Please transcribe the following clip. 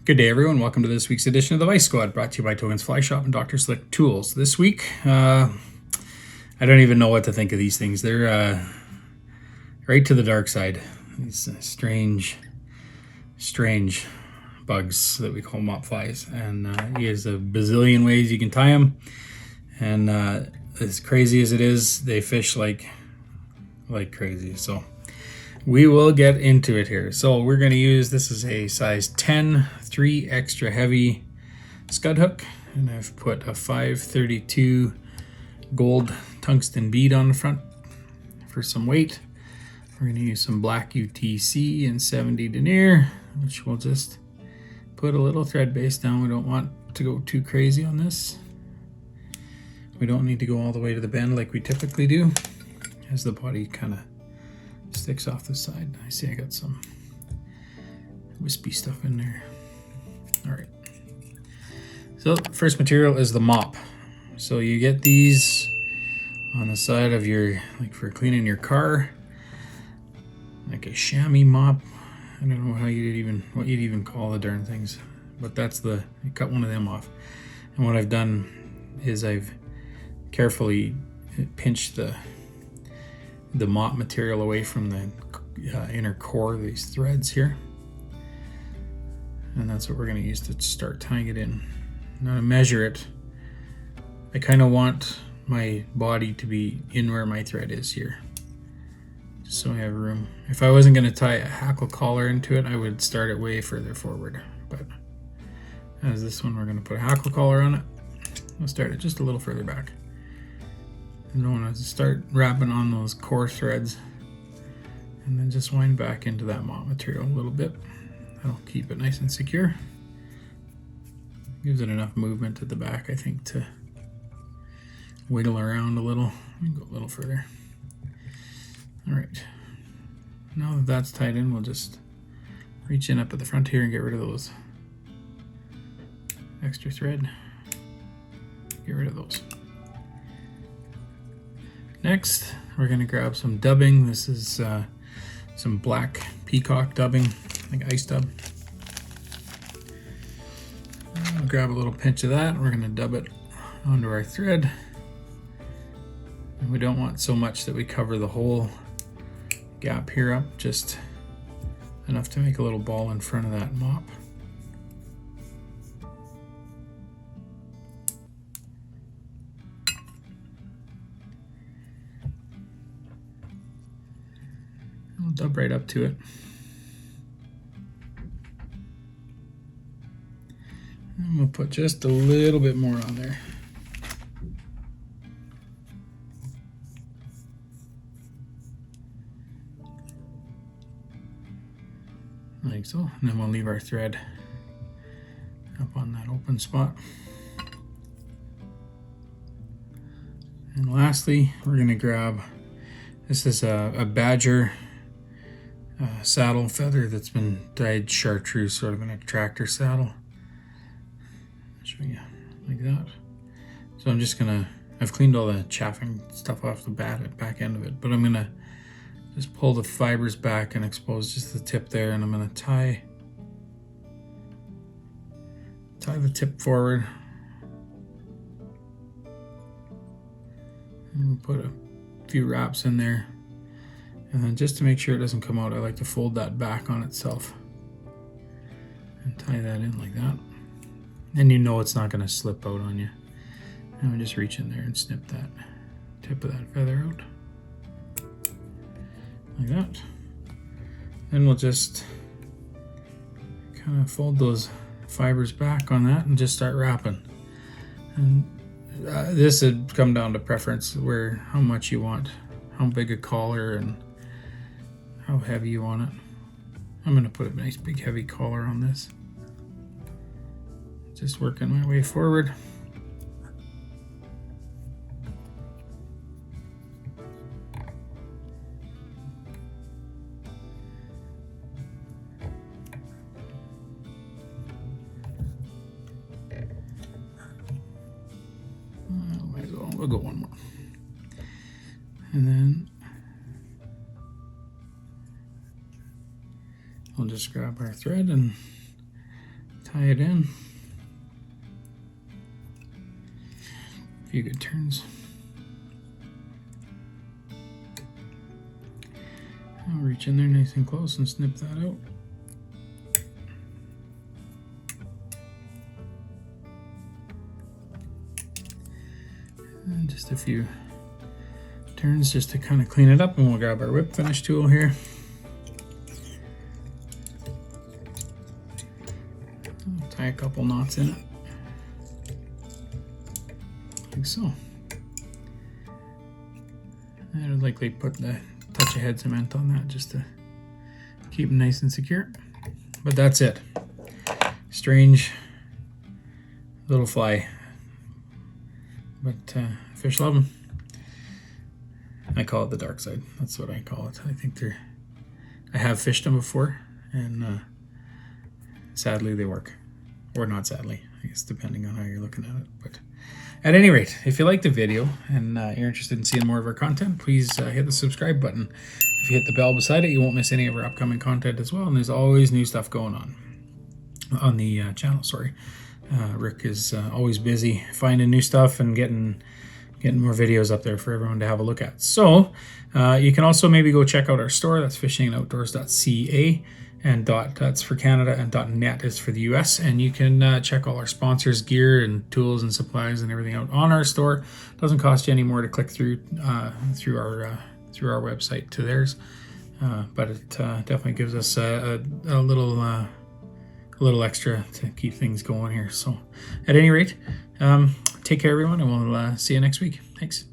Good day, everyone. Welcome to this week's edition of the Vise Squad, brought to you by Tokens Fly Shop and Dr. Slick Tools. This week, I don't even know what to think of these things. They're right to the dark side. These strange bugs that we call mop flies. And there's a bazillion ways you can tie them. And as crazy as it is, they fish like crazy. So we will get into it here. So we're going to use, this is a size 10, 3 extra heavy scud hook. And I've put a 532 gold tungsten bead on the front for some weight. We're going to use some black UTC and 70 denier, which we'll just put a little thread base down. We don't want to go too crazy on this. We don't need to go all the way to the bend like we typically do, as the body kind of sticks off the side. I see I got some wispy stuff in there. All right. So first material is the mop. So you get these on the side of your, like for cleaning your car, like a chamois mop. I don't know how what you'd even call the darn things, but that's you cut one of them off. And what I've done is I've carefully pinched the mop material away from the inner core of these threads here. And that's what we're going to use to start tying it in. Now to measure it, I kind of want my body to be in where my thread is here, just so I have room. If I wasn't going to tie a hackle collar into it, I would start it way further forward. But as this one, we're going to put a hackle collar on it. We'll start it just a little further back. You don't want to start wrapping on those core threads, and then just wind back into that mop material a little bit. That'll keep it nice and secure. Gives it enough movement at the back, I think, to wiggle around a little. Go a little further. All right. Now that that's tied in, we'll just reach in up at the front here and get rid of those extra thread. Get rid of those. Next, we're going to grab some dubbing. This is some black peacock dubbing, like ice dub. We'll grab a little pinch of that. We're going to dub it onto our thread. And we don't want so much that we cover the whole gap here up, just enough to make a little ball in front of that mop. We'll dub right up to it. And we'll put just a little bit more on there. Like so. And then we'll leave our thread up on that open spot. And lastly, we're going to grab, this is a badger saddle feather that's been dyed chartreuse, sort of an attractor saddle. I'll show you like that. So I'm just gonna, I've cleaned all the chaffing stuff off the back end of it, but I'm gonna just pull the fibers back and expose just the tip there, and I'm gonna tie the tip forward. And we'll put a few wraps in there. And then just to make sure it doesn't come out, I like to fold that back on itself and tie that in like that. And you know it's not going to slip out on you. And we just reach in there and snip that tip of that feather out. Like that. Then we'll just kind of fold those fibers back on that and just start wrapping. And this would come down to preference, how much you want, how big a collar and how heavy you want it. I'm going to put a nice big heavy collar on this. Just working my way forward. Might as well, we'll go one more. And then we'll just grab our thread and tie it in. A few good turns. I'll reach in there nice and close and snip that out. And just a few turns just to kind of clean it up, and we'll grab our whip finish tool here. I'll tie a couple knots in it, like so. And I'd likely put the touch of head cement on that just to keep them nice and secure. But that's it. Strange little fly, but fish love them. I call it the dark side. That's what I call it. I think I have fished them before, and sadly they work, or not sadly, I guess, depending on how you're looking at it. But at any rate, if you liked the video and you're interested in seeing more of our content, please hit the subscribe button. If you hit the bell beside it, you won't miss any of our upcoming content as well. And there's always new stuff going on the channel. Sorry, Rick is always busy finding new stuff and getting more videos up there for everyone to have a look at. So you can also maybe go check out our store. That's fishingandoutdoors.ca, and that's for Canada, and .net is for the US. And you can check all our sponsors' gear and tools and supplies and everything out on our store. It doesn't cost you any more to click through our website to theirs, but it definitely gives us a little extra to keep things going here. So at any rate, take care everyone, and we'll see you next week. Thanks.